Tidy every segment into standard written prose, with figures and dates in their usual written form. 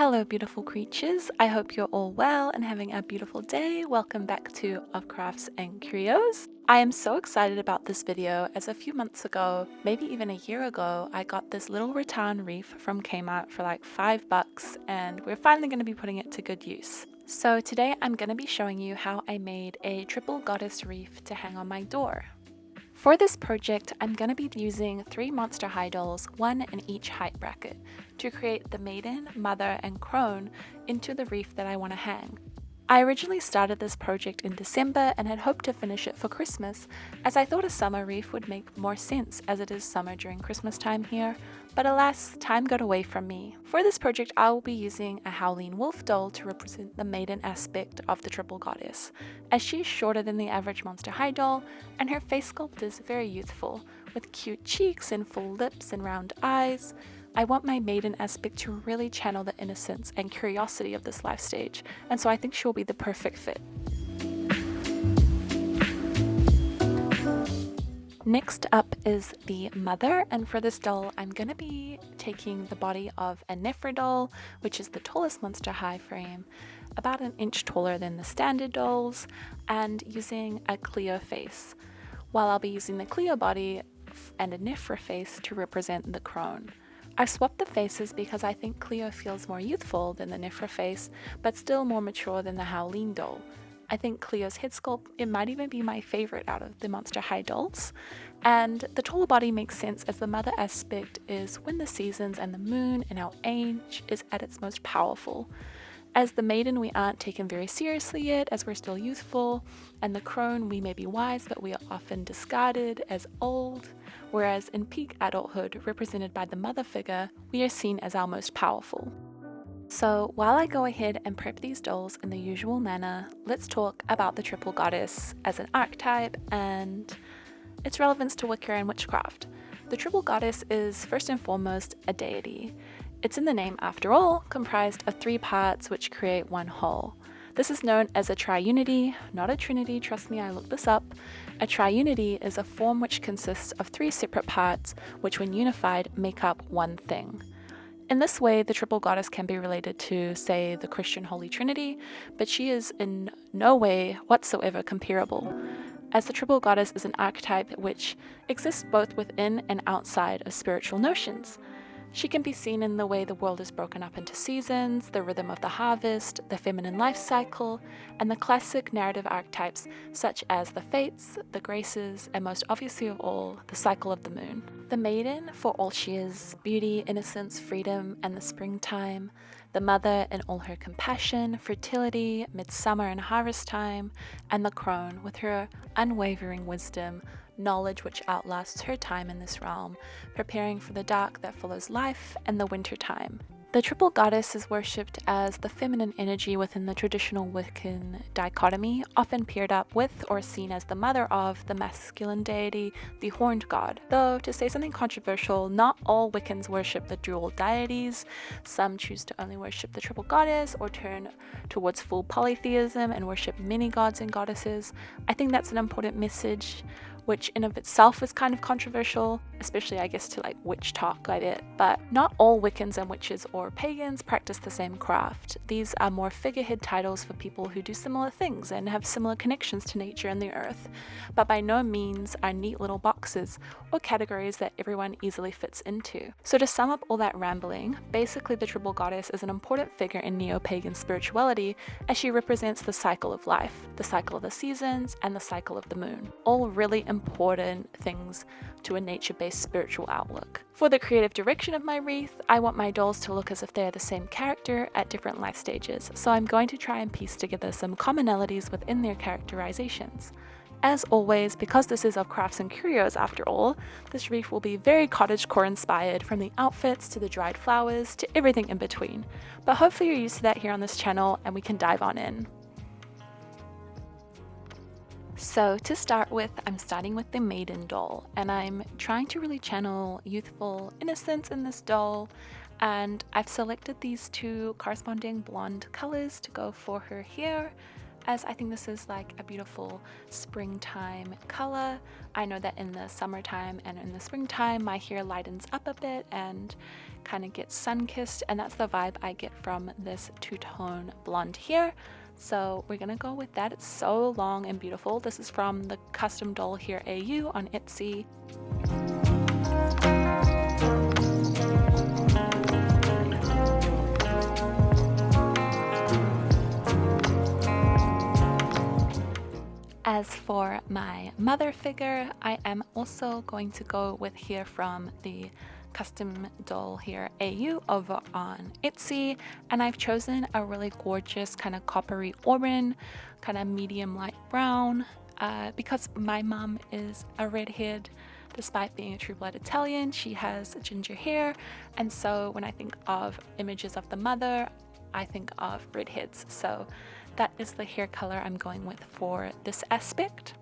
Hello beautiful creatures, I hope you're all well and having a beautiful day. Welcome back to Of Crafts and Curios. I am so excited about this video as a few months ago, maybe even a year ago, I got this little rattan wreath from Kmart for like $5 and we're finally going to be putting it to good use. So today I'm going to be showing you how I made a triple goddess wreath to hang on my door. For this project, I'm going to be using 3 Monster High dolls, one in each height bracket, to create the maiden, mother, and crone into the wreath that I want to hang. I originally started this project in December and had hoped to finish it for Christmas, as I thought a summer wreath would make more sense as it is summer during Christmas time here, but alas, time got away from me. For this project, I will be using a howling wolf doll to represent the maiden aspect of the triple goddess, as she is shorter than the average Monster High doll, and her face sculpt is very youthful, with cute cheeks and full lips and round eyes. I want my maiden aspect to really channel the innocence and curiosity of this life stage, and so I think she will be the perfect fit. Next up is the mother, and for this doll I'm going to be taking the body of a Nephra doll, which is the tallest Monster High frame, about an inch taller than the standard dolls, and using a Cleo face, while I'll be using the Cleo body and a Nephra face to represent the crone. I swapped the faces because I think Cleo feels more youthful than the Nephra face, but still more mature than the Howleen doll. I think Cleo's head sculpt, it might even be my favorite out of the Monster High dolls. And the taller body makes sense as the mother aspect is when the seasons and the moon and our age is at its most powerful. As the maiden, we aren't taken very seriously yet, as we're still youthful, and the crone, we may be wise, but we are often discarded as old, whereas in peak adulthood, represented by the mother figure, we are seen as our most powerful. So while I go ahead and prep these dolls in the usual manner, let's talk about the triple goddess as an archetype and its relevance to Wicca and witchcraft. The triple goddess is first and foremost a deity. It's in the name after all, comprised of 3 parts which create one whole. This is known as a triunity, not a trinity, trust me, I looked this up. A triunity is a form which consists of 3 separate parts, which when unified make up one thing. In this way, the triple goddess can be related to, say, the Christian Holy Trinity, but she is in no way whatsoever comparable, as the triple goddess is an archetype which exists both within and outside of spiritual notions. She can be seen in the way the world is broken up into seasons, the rhythm of the harvest, the feminine life cycle, and the classic narrative archetypes such as the fates, the graces, and most obviously of all, the cycle of the moon. The maiden, for all she is, beauty, innocence, freedom, and the springtime. The mother in all her compassion, fertility, midsummer and harvest time, and the crone with her unwavering wisdom, knowledge which outlasts her time in this realm, preparing for the dark that follows life and the winter time. The triple goddess is worshipped as the feminine energy within the traditional Wiccan dichotomy, often paired up with or seen as the mother of the masculine deity, the horned god. Though, to say something controversial, not all Wiccans worship the dual deities. Some choose to only worship the triple goddess or turn towards full polytheism and worship many gods and goddesses. I think that's an important message, which in of itself is kind of controversial, especially I guess to like witch talk like it, but not all Wiccans and witches or pagans practice the same craft. These are more figurehead titles for people who do similar things and have similar connections to nature and the earth, but by no means are neat little boxes or categories that everyone easily fits into. So to sum up all that rambling, basically the triple goddess is an important figure in neo-pagan spirituality as she represents the cycle of life, the cycle of the seasons, and the cycle of the moon. All really important things to a nature-based spiritual outlook. For the creative direction of my wreath, I want my dolls to look as if they are the same character at different life stages, so I'm going to try and piece together some commonalities within their characterizations. As always, because this is of crafts and curios after all, this wreath will be very cottagecore inspired, from the outfits to the dried flowers to everything in between. But hopefully you're used to that here on this channel and we can dive on in. So to start with, I'm starting with the maiden doll, and I'm trying to really channel youthful innocence in this doll, and I've selected these 2 corresponding blonde colors to go for her hair, as I think this is like a beautiful springtime color. I know that in the summertime and in the springtime my hair lightens up a bit and kind of gets sun-kissed, and that's the vibe I get from this two-tone blonde hair. So we're gonna go with that. It's so long and beautiful. This is from the Customdollhairau on Etsy. As for my mother figure, I am also going to go with hair from the Customdollhairau over on Etsy, and I've chosen a really gorgeous kind of coppery auburn, kind of medium light brown, because my mom is a redhead. Despite being a true blood Italian, she has ginger hair, and so when I think of images of the mother, I think of redheads. So that is the hair color I'm going with for this aspect.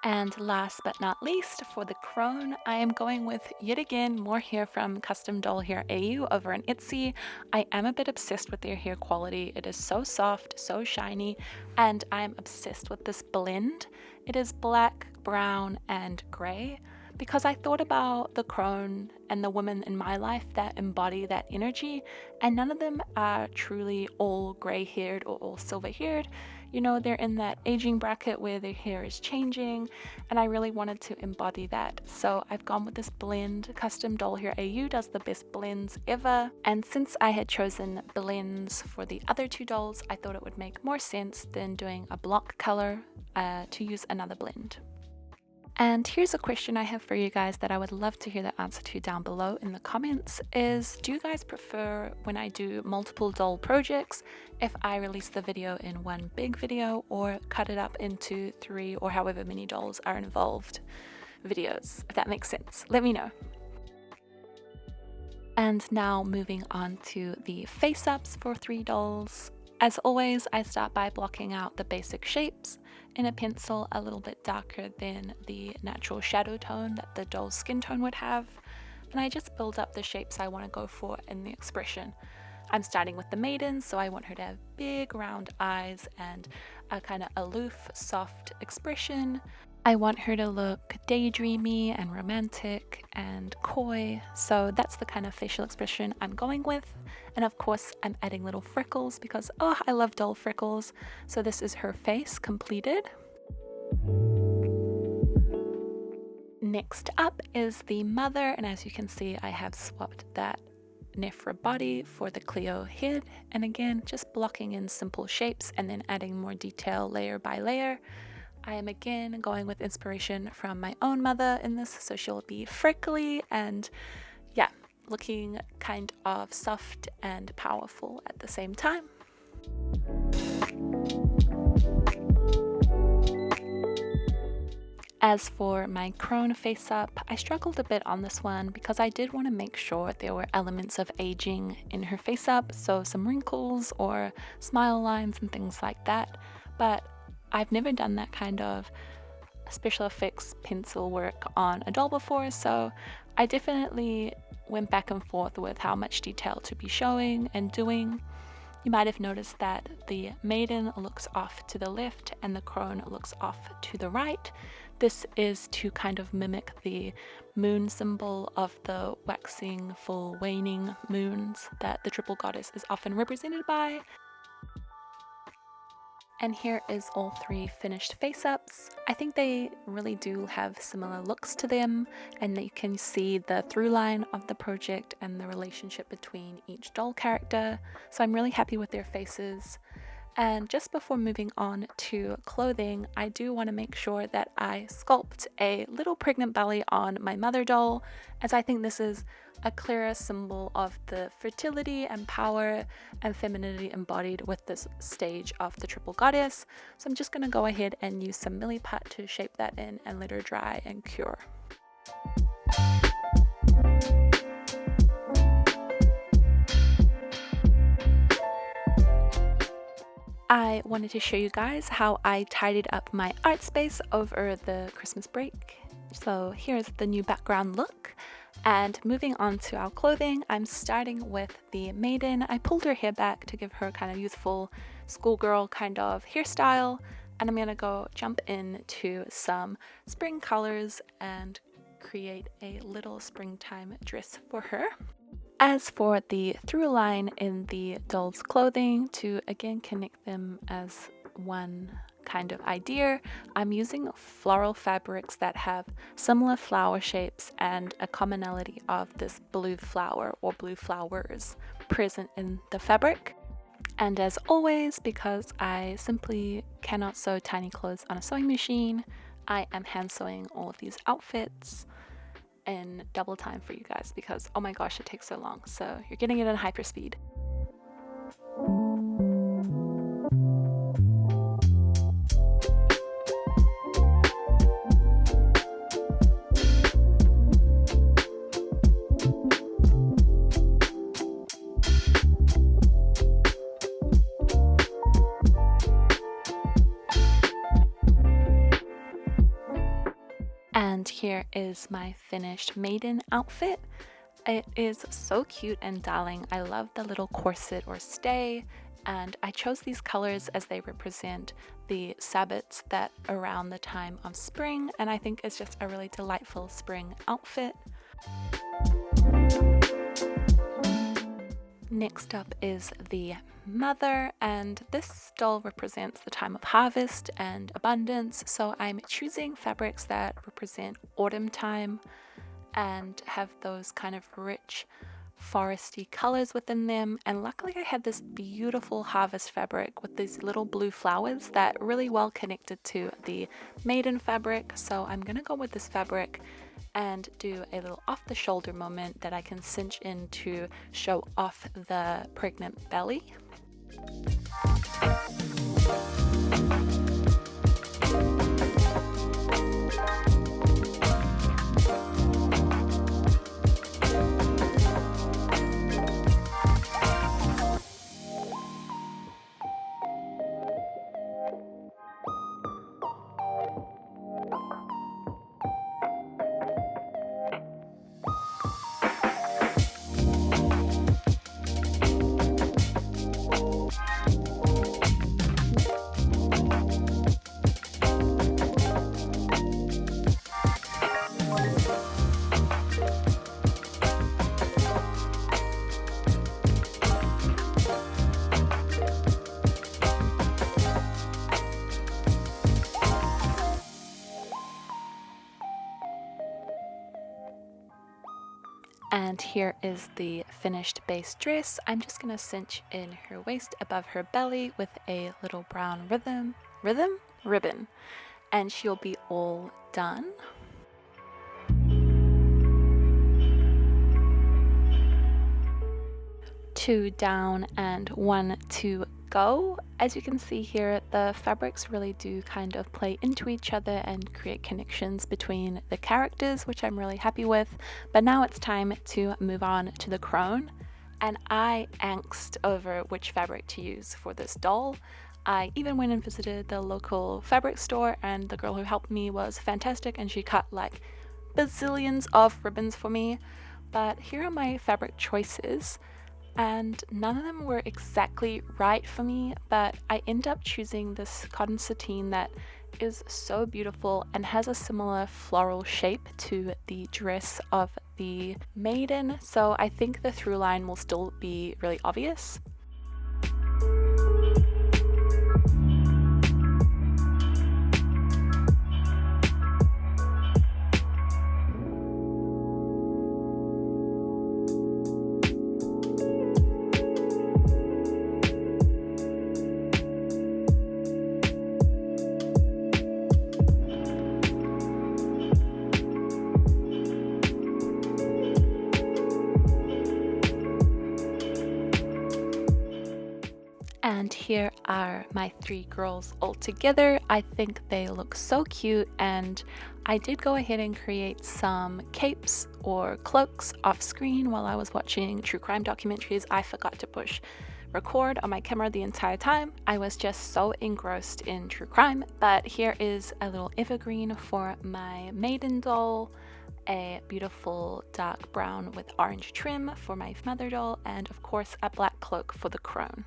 And last but not least, for the crone, I am going with, yet again, more hair from Customdollhairau over on Etsy. I am a bit obsessed with their hair quality. It is so soft, so shiny, and I am obsessed with this blend. It is black, brown, and gray, because I thought about the crone and the women in my life that embody that energy, and none of them are truly all gray-haired or all silver-haired. You know, they're in that aging bracket where their hair is changing, and I really wanted to embody that. So I've gone with this blend. Customdollhairau does the best blends ever, and since I had chosen blends for the other two dolls, I thought it would make more sense than doing a block color to use another blend. And here's a question I have for you guys that I would love to hear the answer to down below in the comments is, do you guys prefer when I do multiple doll projects, if I release the video in one big video or cut it up into 3 or however many dolls are involved videos, if that makes sense? Let me know. And now moving on to the face-ups for 3 dolls. As always, I start by blocking out the basic shapes in a pencil a little bit darker than the natural shadow tone that the doll's skin tone would have, and I just build up the shapes I want to go for in the expression. I'm starting with the maiden, so I want her to have big round eyes and a kind of aloof, soft expression. I want her to look daydreamy and romantic and coy, so that's the kind of facial expression I'm going with. And of course I'm adding little freckles because, oh, I love doll freckles. So this is her face completed. Next up is the mother, and as you can see I have swapped that Nephra body for the Cleo head, and again just blocking in simple shapes and then adding more detail layer by layer. I am again going with inspiration from my own mother in this, so she'll be freckly and yeah, looking kind of soft and powerful at the same time. As for my crone face up, I struggled a bit on this one because I did want to make sure there were elements of aging in her face up, so some wrinkles or smile lines and things like that, but I've never done that kind of special effects pencil work on a doll before, so I definitely went back and forth with how much detail to be showing and doing. You might have noticed that the maiden looks off to the left and the crone looks off to the right. This is to kind of mimic the moon symbol of the waxing, full, waning moons that the triple goddess is often represented by. And here is all 3 finished face-ups. I think they really do have similar looks to them, and you can see the through line of the project and the relationship between each doll character. So I'm really happy with their faces. And just before moving on to clothing, I do want to make sure that I sculpt a little pregnant belly on my mother doll, as I think this is a clearer symbol of the fertility and power and femininity embodied with this stage of the triple goddess. So I'm just going to go ahead and use some milliput to shape that in and let her dry and cure. I wanted to show you guys how I tidied up my art space over the Christmas break. So here's the new background look. And moving on to our clothing, I'm starting with the maiden. I pulled her hair back to give her kind of youthful schoolgirl kind of hairstyle. And I'm gonna go jump into some spring colors and create a little springtime dress for her. As for the through line in the doll's clothing, to again connect them as one kind of idea, I'm using floral fabrics that have similar flower shapes and a commonality of this blue flower or blue flowers present in the fabric. And as always, because I simply cannot sew tiny clothes on a sewing machine, I am hand sewing all of these outfits in double time for you guys because oh my gosh, it takes so long. So you're getting it in hyper speed. And here is my finished maiden outfit. It is so cute and darling. I love the little corset or stay, and I chose these colors as they represent the Sabbats that around the time of spring, and I think it's just a really delightful spring outfit. Next up is the mother, and this doll represents the time of harvest and abundance, so I'm choosing fabrics that represent autumn time and have those kind of rich foresty colors within them. And luckily I had this beautiful harvest fabric with these little blue flowers that really well connected to the maiden fabric, so I'm gonna go with this fabric and do a little off the shoulder moment that I can cinch in to show off the pregnant belly. And here is the finished base dress. I'm just gonna cinch in her waist above her belly with a little brown ribbon, and she'll be all done. Two down and one to go. As you can see here, the fabrics really do kind of play into each other and create connections between the characters, which I'm really happy with. But now it's time to move on to the crone, and I angst over which fabric to use for this doll. I even went and visited the local fabric store, and the girl who helped me was fantastic, and she cut like bazillions of ribbons for me. But here are my fabric choices, and none of them were exactly right for me, but I end up choosing this cotton sateen that is so beautiful and has a similar floral shape to the dress of the maiden, so I think the through line will still be really obvious. And here are my three girls all together. I think they look so cute, and I did go ahead and create some capes or cloaks off screen while I was watching true crime documentaries. I forgot to push record on my camera the entire time. I was just so engrossed in true crime. But here is a little evergreen for my maiden doll, a beautiful dark brown with orange trim for my mother doll, and of course a black cloak for the crone.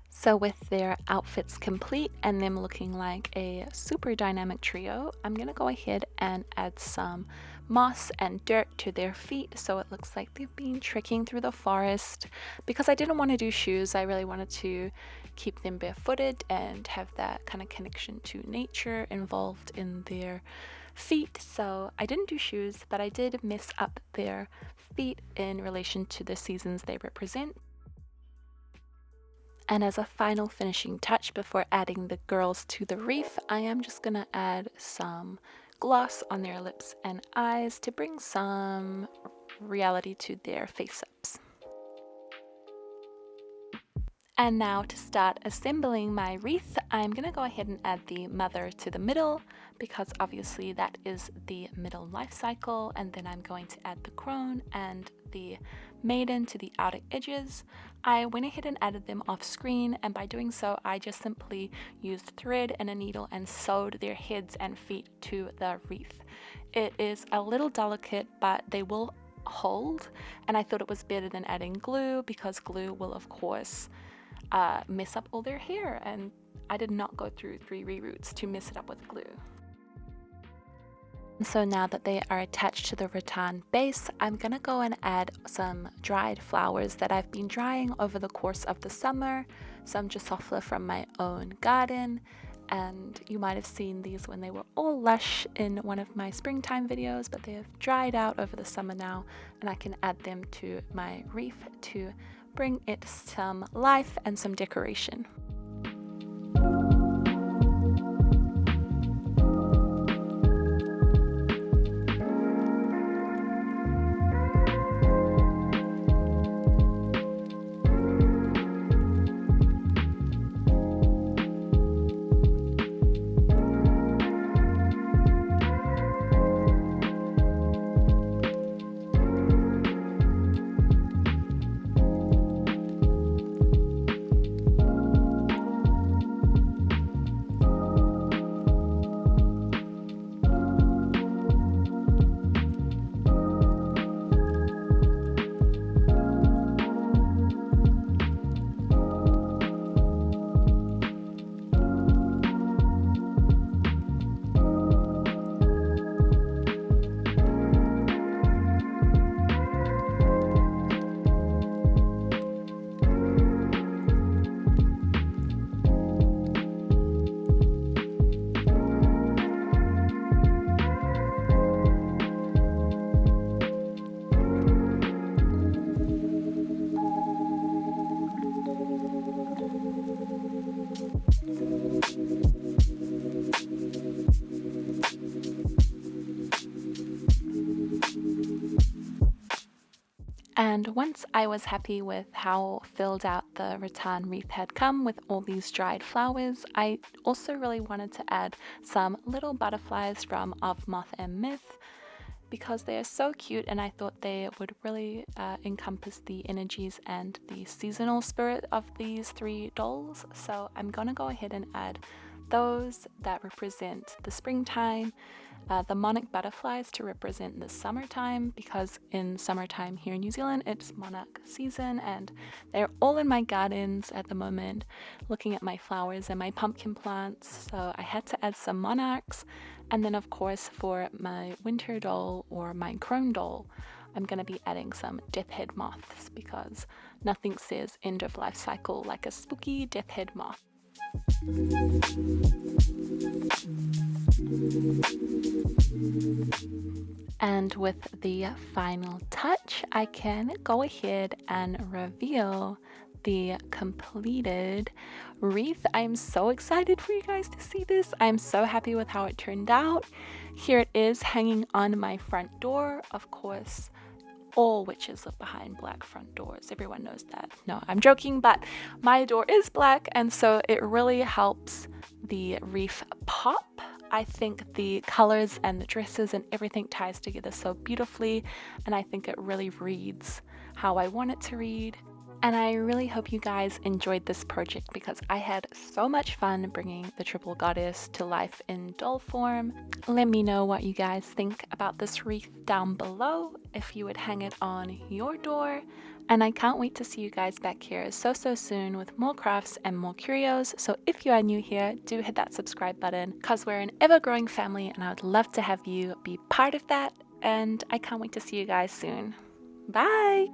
So with their outfits complete and them looking like a super dynamic trio, I'm gonna go ahead and add some moss and dirt to their feet so it looks like they've been trekking through the forest. Because I didn't want to do shoes, I really wanted to keep them barefooted and have that kind of connection to nature involved in their feet. So I didn't do shoes, but I did mess up their feet in relation to the seasons they represent. And as a final finishing touch before adding the girls to the wreath, I am just gonna add some gloss on their lips and eyes to bring some reality to their face-ups. And now to start assembling my wreath, I'm gonna go ahead and add the mother to the middle because obviously that is the middle life cycle, and then I'm going to add the crone and the maiden to the outer edges. I went ahead and added them off screen, and by doing so I just simply used thread and a needle and sewed their heads and feet to the wreath. It is a little delicate, but they will hold, and I thought it was better than adding glue because glue will of course mess up all their hair, and I did not go through 3 reroutes to mess it up with glue. So now that they are attached to the rattan base, I'm gonna go and add some dried flowers that I've been drying over the course of the summer, some Drosophila from my own garden, and you might have seen these when they were all lush in one of my springtime videos, but they have dried out over the summer now, and I can add them to my wreath to bring it some life and some decoration. And once I was happy with how filled out the rattan wreath had come with all these dried flowers, I also really wanted to add some little butterflies from Of Moth and Myth because they are so cute, and I thought they would really encompass the energies and the seasonal spirit of these 3 dolls. So I'm gonna go ahead and add those that represent the springtime, the monarch butterflies to represent the summertime, because in summertime here in New Zealand it's monarch season, and they're all in my gardens at the moment looking at my flowers and my pumpkin plants, so I had to add some monarchs. And then of course for my winter doll or my crone doll, I'm going to be adding some death head moths because nothing says end of life cycle like a spooky death head moth. And with the final touch, I can go ahead and reveal the completed wreath. I'm so excited for you guys to see this. I'm so happy with how it turned out. Here it is hanging on my front door. Of course, all witches live behind black front doors. Everyone knows that. No, I'm joking, but my door is black, and so it really helps the wreath pop. I think the colors and the dresses and everything ties together so beautifully, and I think it really reads how I want it to read. And I really hope you guys enjoyed this project because I had so much fun bringing the triple goddess to life in doll form. Let me know what you guys think about this wreath down below, if you would hang it on your door. And I can't wait to see you guys back here so soon with more crafts and more curios. So if you are new here, do hit that subscribe button because we're an ever-growing family and I would love to have you be part of that. And I can't wait to see you guys soon. Bye!